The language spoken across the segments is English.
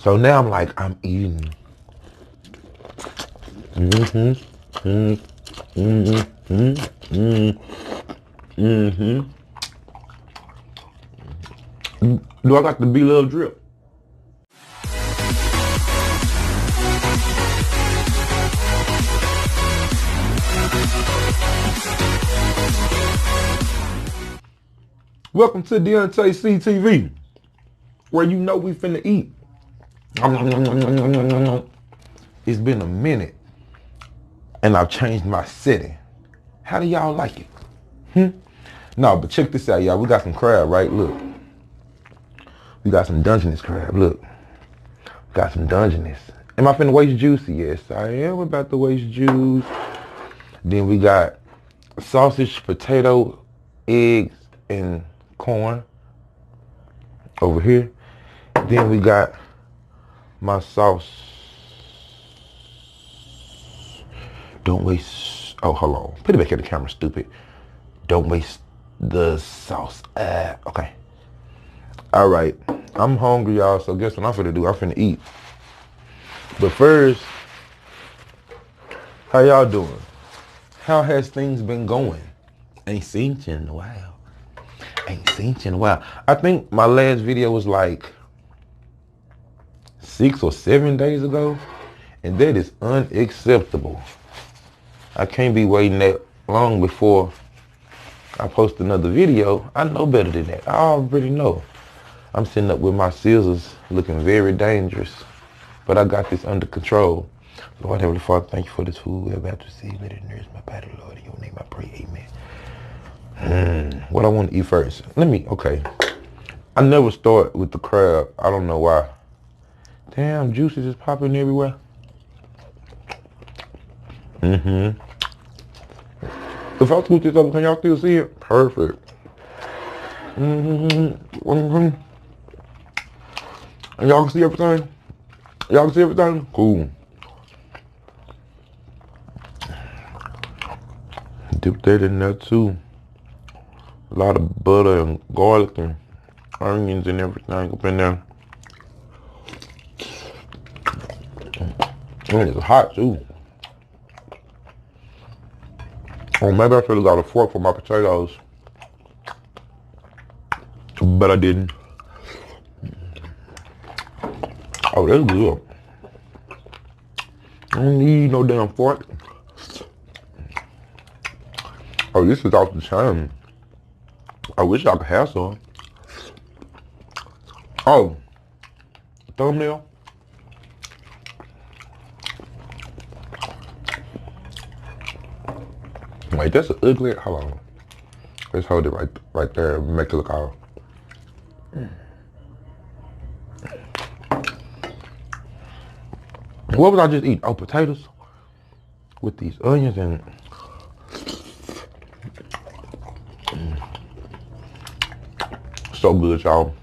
So now I'm like, I'm eating. Do I got the B-Love drip? Welcome to Deontay CTV, where you know we finna eat. It's been a minute, and I've changed my setting. How do y'all like it? No, but check this out, y'all. We got some crab, right? Look. We got some Dungeness crab, look. Got some Dungeness. Am I finna waste juicy? Yes, I am about to waste juice. Then we got sausage, potato, eggs, and corn over here. Then we got my sauce. Don't waste, oh, hold on. Put it back in the camera, stupid. Don't waste the sauce. Okay. All right. I'm hungry, y'all, so guess what I'm finna do? I'm finna eat. But first, how y'all doing? How has things been going? Ain't seen you in a while. Ain't seen you in a while. I think my last video was like 6 or 7 days ago, and that is unacceptable. I can't be waiting that long before I post another video. I know better than that. I already know. I'm sitting up with my scissors looking very dangerous, but I got this under control. Lord Heavenly Father, thank you for this food we're about to receive. Let it nourish my body, Lord. In your name I pray, amen. What I want to eat first? Okay. I never start with the crab. I don't know why. Damn, juice is just popping everywhere. If I scoot this over, can y'all still see it? Perfect. And y'all can see everything? Y'all can see everything? Cool. Dip that in there too. A lot of butter and garlic and onions and everything up in there. And it's hot too. Oh, maybe I should have got a fork for my potatoes. But I didn't. Oh, that's good. I don't need no damn fork. Oh, this is off the chain. I wish I could have some. Oh, thumbnail. Wait, that's an ugly. Hold on. Let's hold it right there and make it look all. What was I just eating? Oh, potatoes with these onions and. So good, y'all.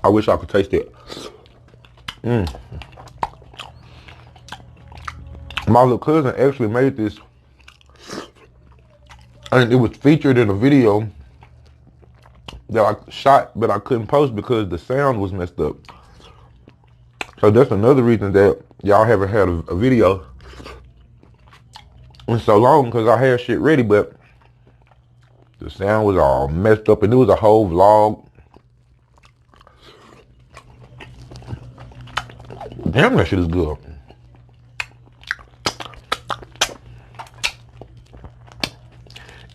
I wish I could taste it. My little cousin actually made this, and it was featured in a video that I shot, but I couldn't post because the sound was messed up. So that's another reason that y'all haven't had a video in so long, because I had shit ready, but the sound was all messed up, and it was a whole vlog. Damn, that shit is good.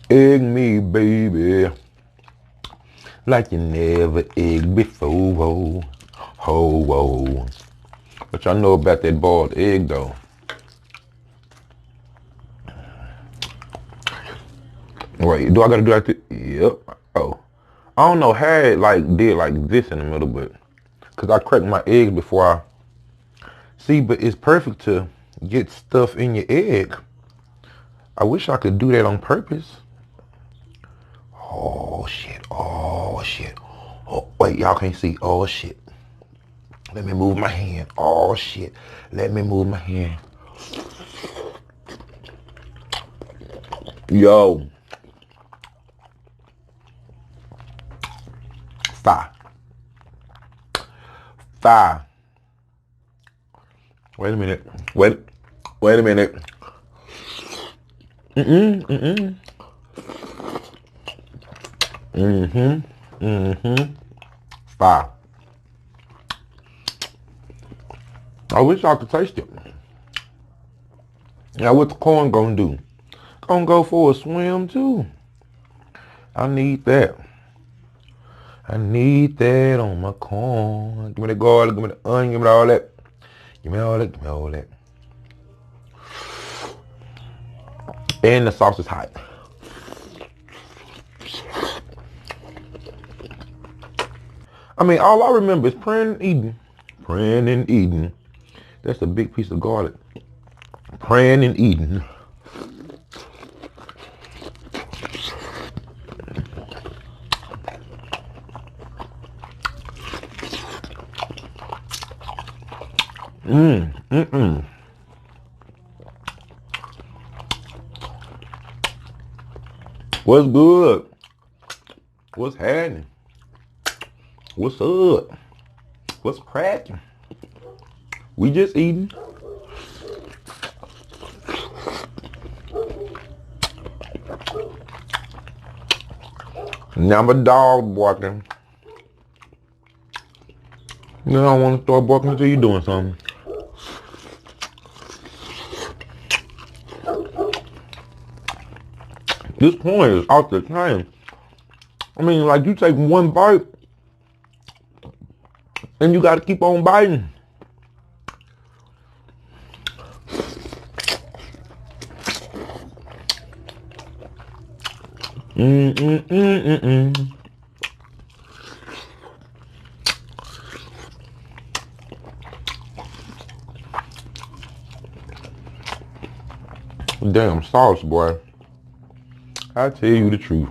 Egg me, baby, like you never egged before. Whoa, whoa. But y'all know about that boiled egg, though. Wait, do I gotta do like this? Yep. Oh, I don't know how it did like this in the middle, but cause I cracked my eggs before I see. But it's perfect to get stuff in your egg. I wish I could do that on purpose. Oh shit! Oh shit! Oh wait, y'all can't see. Oh shit! Let me move my hand. Oh shit! Let me move my hand. Yo. Fire. 5. Wait a minute. Wait a minute. Mm-hmm. 5. I wish I could taste it. Now what the corn gonna do? Gonna go for a swim too. I need that. I need that on my corn. Give me the garlic, give me the onion, give me all that. Give me all that, give me all that. And the sauce is hot. I mean, all I remember is praying and eating. Praying and eating. That's a big piece of garlic. Praying and eating. What's good? What's happening? What's up? What's cracking? We just eating. Now my dog barking. You don't want to start barking until you're doing something. This corn is off the chain. I mean, like you take one bite and you got to keep on biting. Damn sauce, boy. I tell you the truth.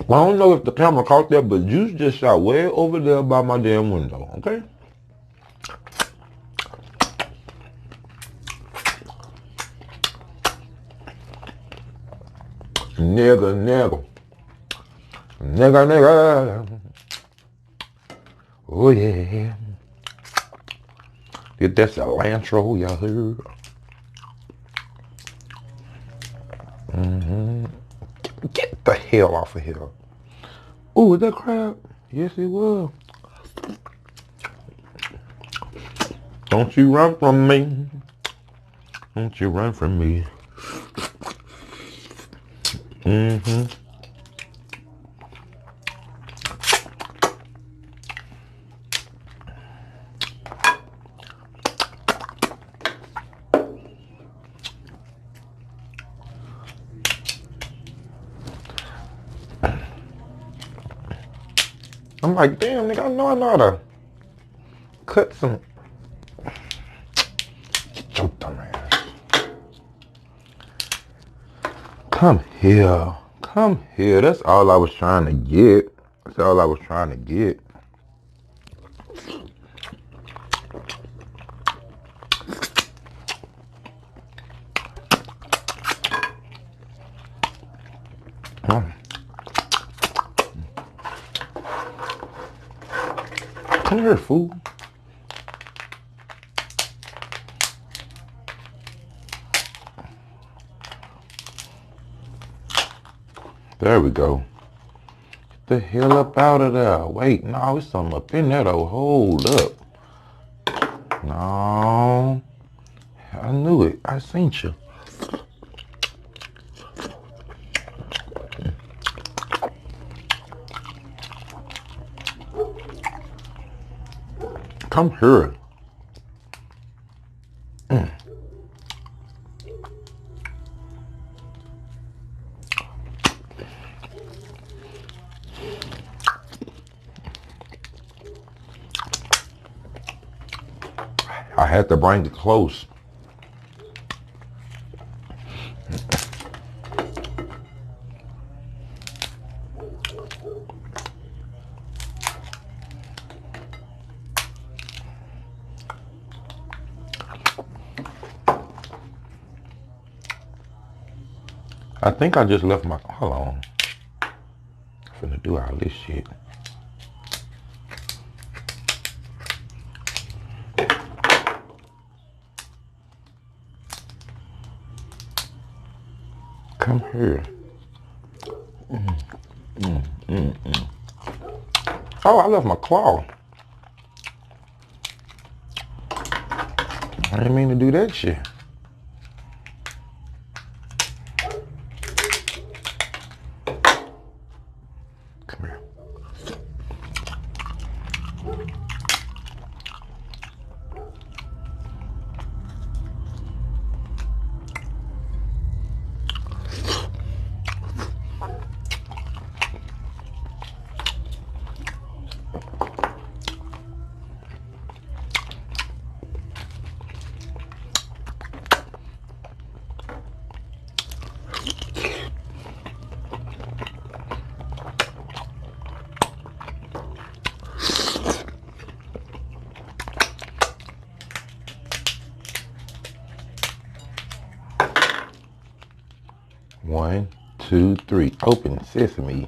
I don't know if the camera caught that, but juice just shot way over there by my damn window, okay? Nigga. Oh yeah. Get that cilantro, y'all heard? Get the hell off of here. Ooh, is that crab? Yes, it was. Don't you run from me. Don't you run from me. I'm like, damn, nigga, I know how to cut some. Get your dumb ass. Come here. Come here. That's all I was trying to get. That's all I was trying to get. Come here, fool. There we go. Get the hell up out of there. Wait, no, it's something up in there though. Hold up. No. I knew it. I seen you. Come here. I had to bring it close. I think I just left my, hold on. I'm finna do all this shit. Come here. Oh, I left my claw. I didn't mean to do that shit. Come here. One, two, three. Open sesame.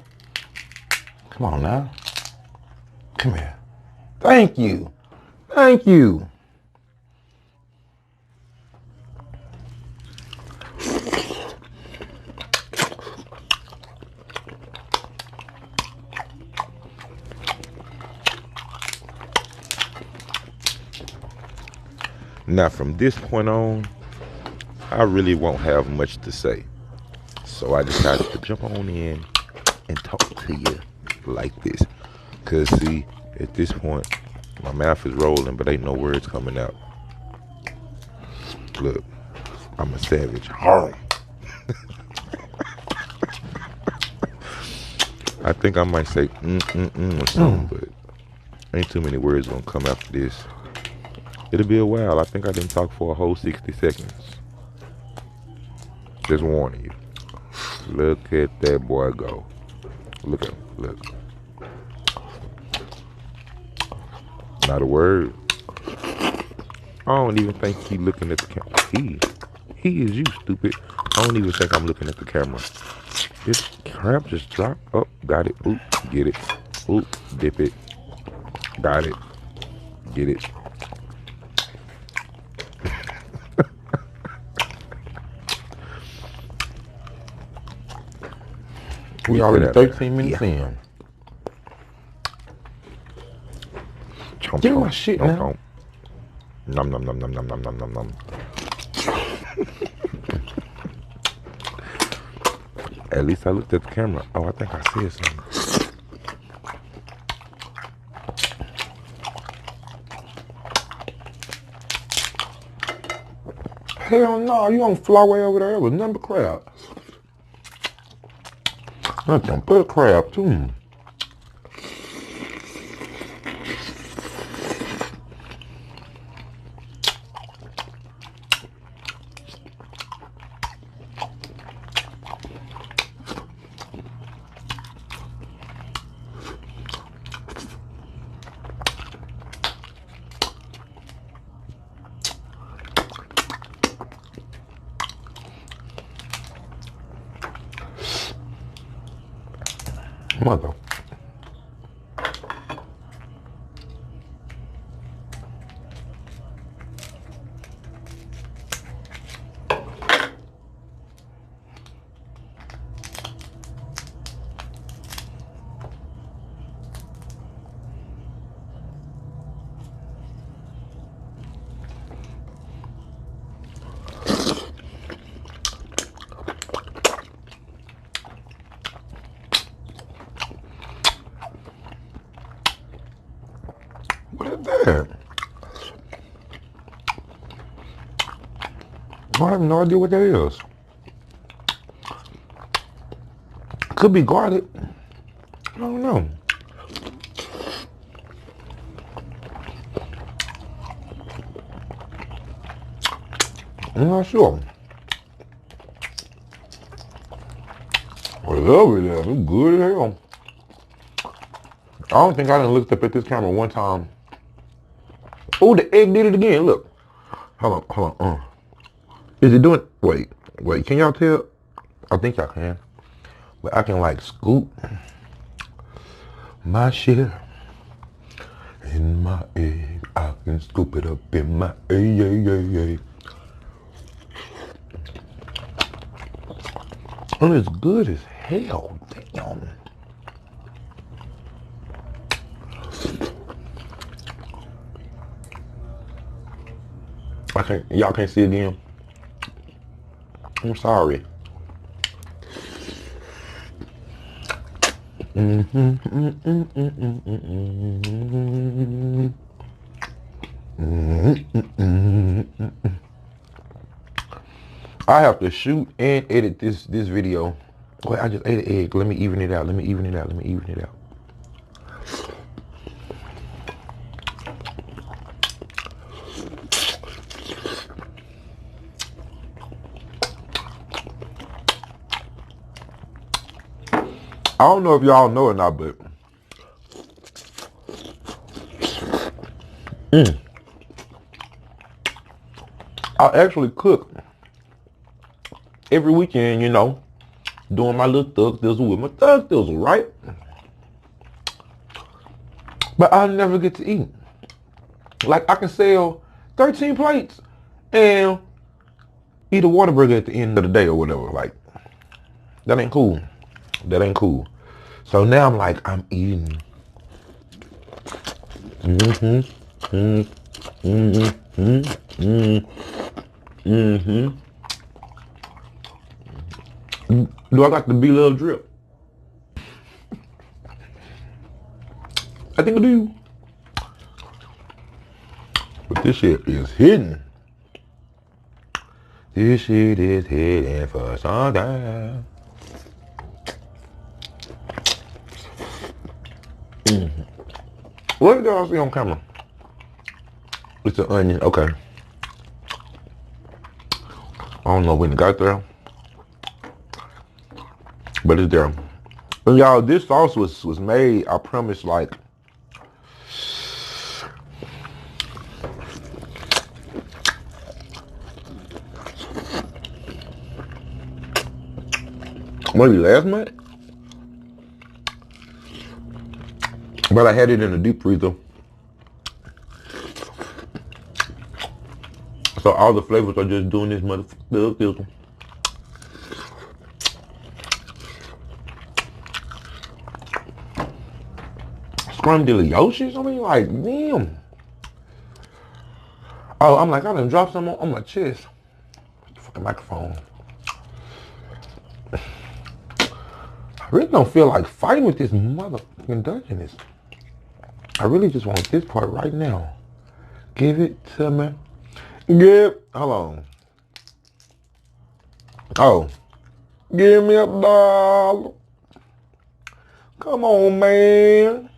Come on now. Come here. Thank you. Thank you. Now from this point on, I really won't have much to say. So I decided to jump on in and talk to you like this. Cause see, at this point, my mouth is rolling, but ain't no words coming out. Look, I'm a savage. I think I might say or something, but ain't too many words gonna come after this. It'll be a while. I think I didn't talk for a whole 60 seconds. Just warning you. Look at that boy go. Look at him. Look. Not a word. I don't even think he looking at the camera. He is you, stupid. I don't even think I'm looking at the camera. This crab just dropped. Oh, got it. Oop, get it. Oop, dip it. Got it. Get it. We already 13 minutes in. Give me my shit now. Nom nom nom nom nom nom nom nom nom. At least I looked at the camera. Oh, I think I said something. Hell no, you don't fly way over there with nothing but crab. Nothing but crab too. Mother. What is that? I have no idea what that is. Could be guarded. I don't know. I'm not sure. Whatever it is, it's good as hell. I don't think I done looked up at this camera one time. Oh, the egg did it again. Look. Hold on. Is it doing? Wait. Can y'all tell? I think I can. But I can like scoop my shit in my egg. I can scoop it up in my egg. And it's good as hell. Damn. Y'all can't see again. I'm sorry. I have to shoot and edit this video. Wait, I just ate an egg. Let me even it out. Let me even it out. Let me even it out. I don't know if y'all know or not, but I actually cook every weekend, you know, doing my little thug thizzle with my thug thizzle, right? But I never get to eat. Like, I can sell 13 plates and eat a Whataburger at the end of the day or whatever. Like, that ain't cool. That ain't cool. So now I'm like, I'm eating. Do I got the B-Love drip? I think I do. But this shit is hidden. This shit is hidden for some time. What did y'all see on camera? It's an onion. Okay. I don't know when it got there, but it's there. And y'all, this sauce was made, I promise, like maybe last month. But I had it in the deep freezer. So all the flavors are just doing this motherfucker. Scrumdiddlyocious? I mean, like, damn. Oh, I'm like, I done dropped some on my chest. Fucking microphone. I really don't feel like fighting with this motherfucking Dungeness. I really just want this part right now. Give it to me. Hold on. Oh. Give me $1. Come on, man.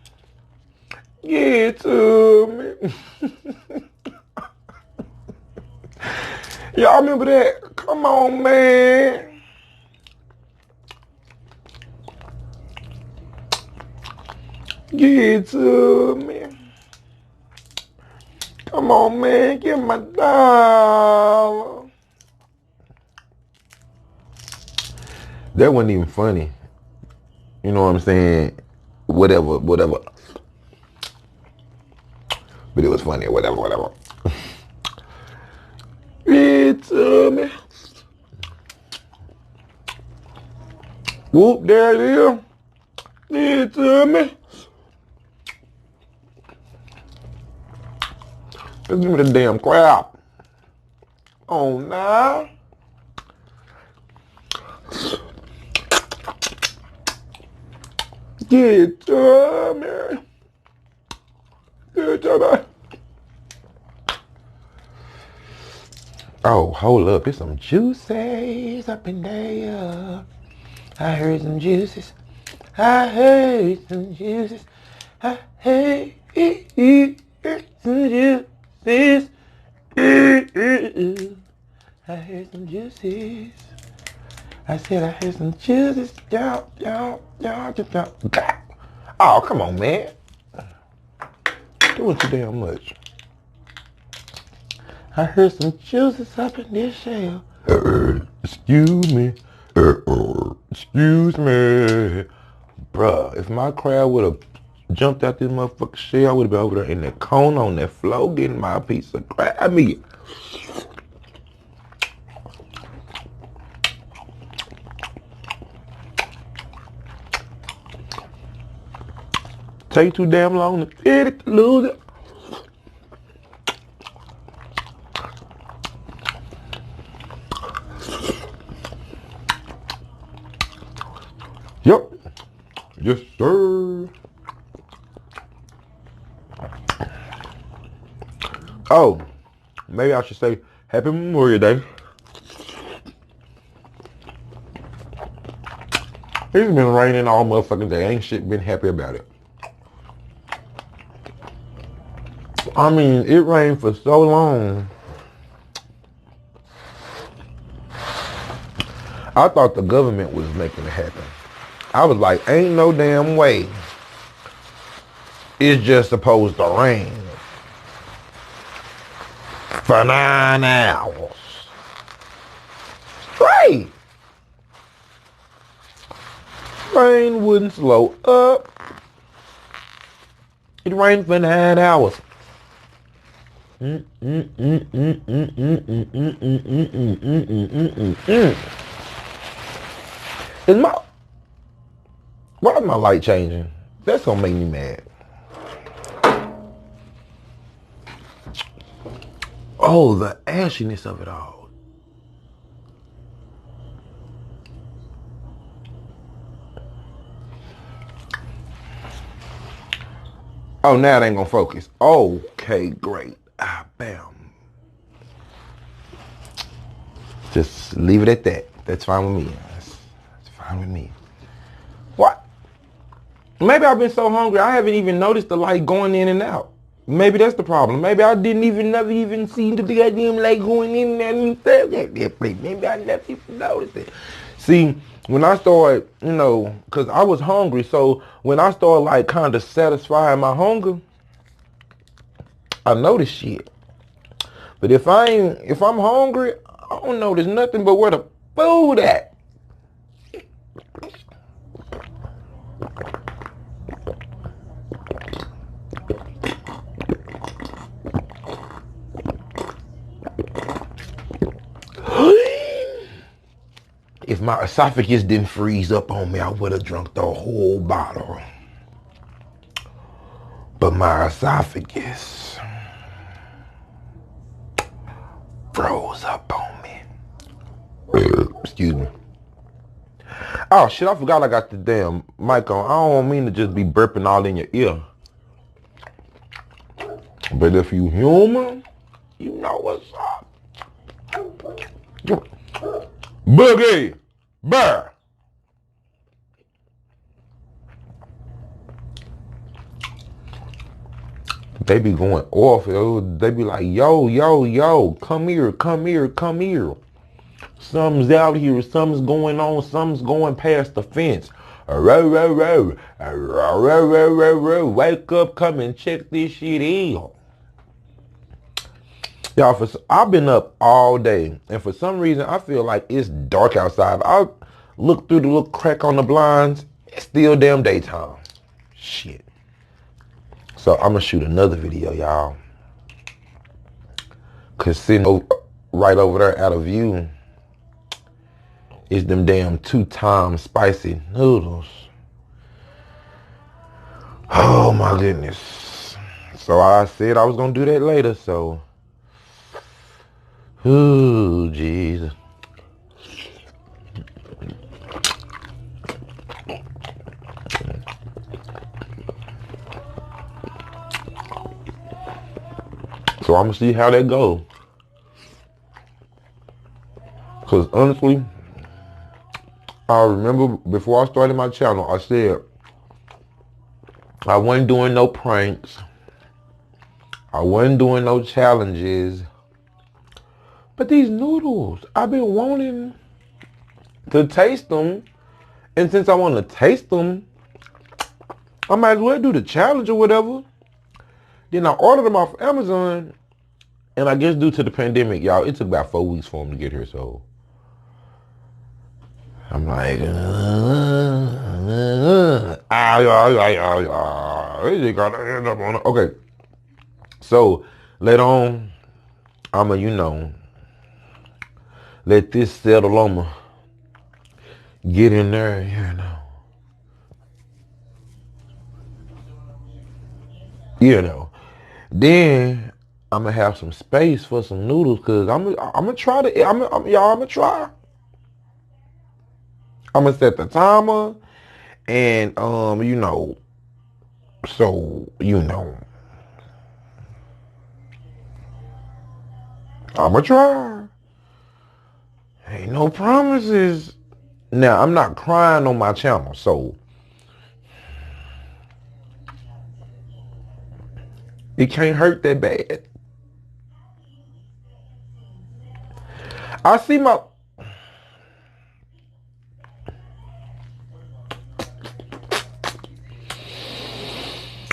Give it to me. Y'all remember that? Come on, man. Give it to me. Come on, man. Give me $1. That wasn't even funny. You know what I'm saying? Whatever. But it was funny, whatever. Give it to me. Whoop, there it is. Give it to me. Just give me the damn crap. Oh, now. Give it to me. Give it to me. Oh, hold up. There's some juices up in there. I heard some juices. I heard some juices. I heard some juices. I heard some juices. I said I heard some juices. Oh, come on, man. Doing too damn much. I heard some juices up in this shell. Excuse me. Excuse me. Bruh, if my crab would have jumped out this motherfucking shell, I would have been over there in that cone on that floor getting my piece of crab meat. Take too damn long to fit it, to lose it. Yep. Yes, sir. Oh, maybe I should say Happy Memorial Day. It's been raining all motherfucking day. Ain't shit been happy about it. I mean, it rained for so long. I thought the government was making it happen. I was like, ain't no damn way. It's just supposed to rain for 9 hours straight. Rain wouldn't slow up. It rained for 9 hours. Is why is my light changing? That's gonna make me mad. Oh, the ashiness of it all. Oh, now it ain't gonna focus. Okay, great. Bam. Just leave it at that. That's fine with me. That's fine with me. What? Maybe I've been so hungry I haven't even noticed the light going in and out. Maybe that's the problem. Maybe I never even seen the goddamn light going in and out. Maybe I never even noticed it. See, when I started, because I was hungry, so when I started like kind of satisfying my hunger, I noticed shit. But if I'm hungry, I don't notice nothing but where the food at. If my esophagus didn't freeze up on me, I would have drunk the whole bottle. But my esophagus froze up on me. Excuse me. Oh shit, I forgot I got the damn mic on. I don't mean to just be burping all in your ear. But if you human, you know what's up. Boogie! Burr! They be going off. They be like, yo, come here. Something's out here. Something's going on. Something's going past the fence. Wake up, come and check this shit out. Y'all, I've been up all day, and for some reason, I feel like it's dark outside. I look through the little crack on the blinds. It's still damn daytime. Shit. So I'm gonna shoot another video, y'all. Cause sitting right over there out of view is them damn 2-time spicy noodles. Oh my goodness. So I said I was gonna do that later, so. Ooh, Jesus. So I'm gonna see how that goes. Cause honestly, I remember before I started my channel, I said I wasn't doing no pranks. I wasn't doing no challenges. But these noodles, I've been wanting to taste them. And since I want to taste them, I might as well do the challenge or whatever. Then I ordered them off Amazon. And I guess due to the pandemic, y'all, it took about 4 weeks for them to get here. So I'm like, it gotta end up on. Okay, so later on, I'ma, let this settle. I'ma get in there, you know. Then I'ma have some space for some noodles, cause I'ma try to, I'ma try. I'ma set the timer, and so I'ma try. Ain't no promises. Now I'm not crying on my channel, so it can't hurt that bad. I see my.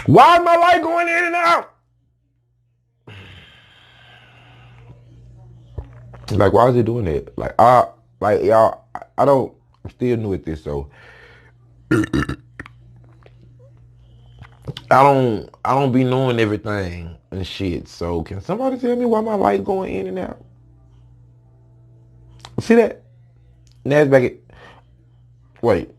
Why is my light going in and out? Like, why is it doing that? Y'all, I don't. I'm still new at this, so I don't be knowing everything and shit. So can somebody tell me why my light going in and out? See that? Now it's back at. Wait.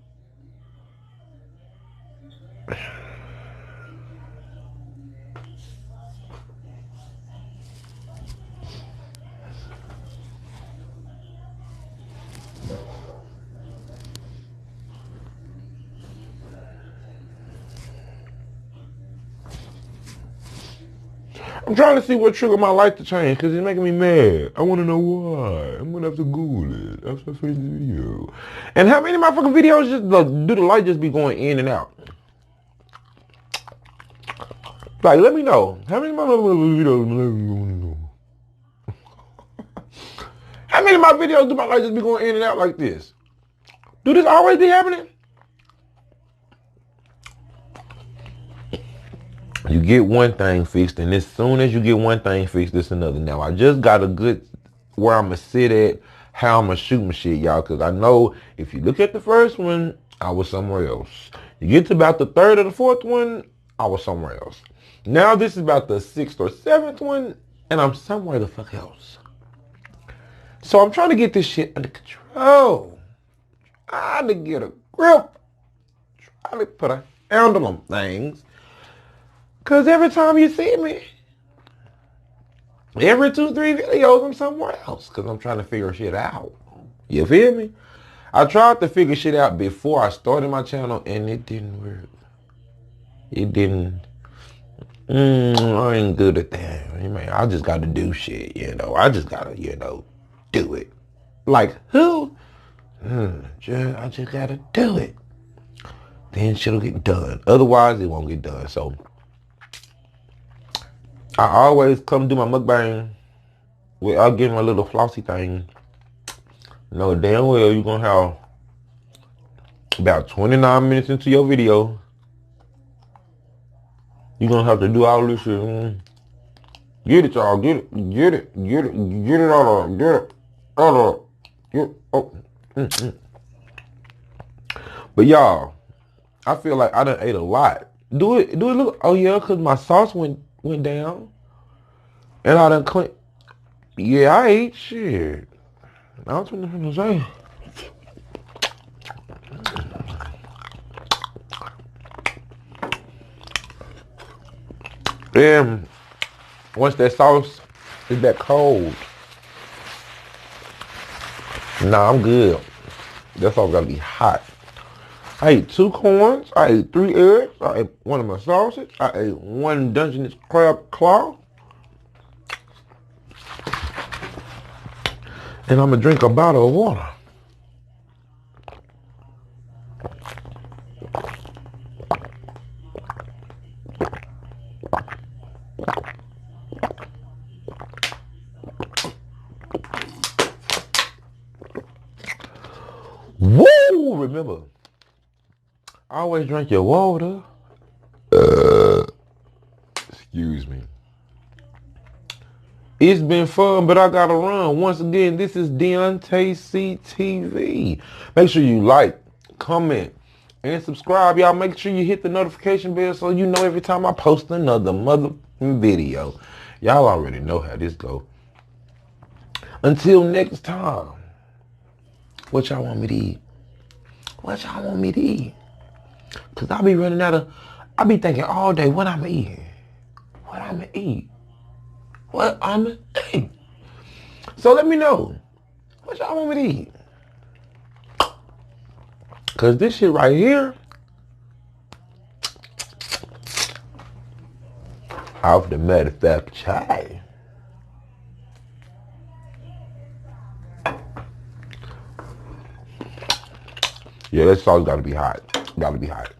I'm trying to see what triggered my light to change because it's making me mad. I want to know why. I'm gonna have to Google it after I finish the video. And how many motherfucking videos do the light just be going in and out? Like, let me know. How many motherfucking videos? How many of my videos do my light just be going in and out like this? Do this always be happening? You get one thing fixed, and as soon as you get one thing fixed, it's another. Now, I just got a good where I'm going to sit at, how I'm going to shoot my shit, y'all, because I know if you look at the first one, I was somewhere else. You get to about the third or the fourth one, I was somewhere else. Now, this is about the sixth or seventh one, and I'm somewhere the fuck else. So I'm trying to get this shit under control. Trying to get a grip. Trying to put a handle on things. Because every time you see me, every 2-3 videos, I'm somewhere else. Because I'm trying to figure shit out. You feel me? I tried to figure shit out before I started my channel, and it didn't work. It didn't. I ain't good at that. Man, I just got to do shit, I just got to, do it. Like, who? I just got to do it. Then shit'll get done. Otherwise, it won't get done. So, I always come do my mukbang without getting my little flossy thing. Know damn well you're going to have about 29 minutes into your video. You're going to have to do all this shit. Get it, y'all. Get it. Get it. Get it. Get it out of. Get it out of. Get it. Oh. But y'all, I feel like I done ate a lot. Do it look? Oh yeah, cause my sauce went down, and I done clean. Yeah, I ate shit. I was gonna say. And once that sauce is that cold, nah, I'm good. That sauce gotta be hot. I ate 2 corns. I ate 3 eggs. I ate one of my sausages. I ate 1 Dungeness crab claw. And I'm going to drink a bottle of water. Woo! Remember, always drink your water. Excuse me. It's been fun, but I gotta run. Once again, this is Deontay CTV. Make sure you like, comment, and subscribe. Y'all make sure you hit the notification bell so you know every time I post another mother video. Y'all already know how this go. Until next time, what y'all want me to eat? What y'all want me to eat? Cause I be running out of, I be thinking all day what I'ma eat. What I'ma eat. What I'ma eat. So let me know. What y'all want me to eat? Cause this shit right here, off the manufacture. Yeah, that sauce gotta be hot. Gotta be hot.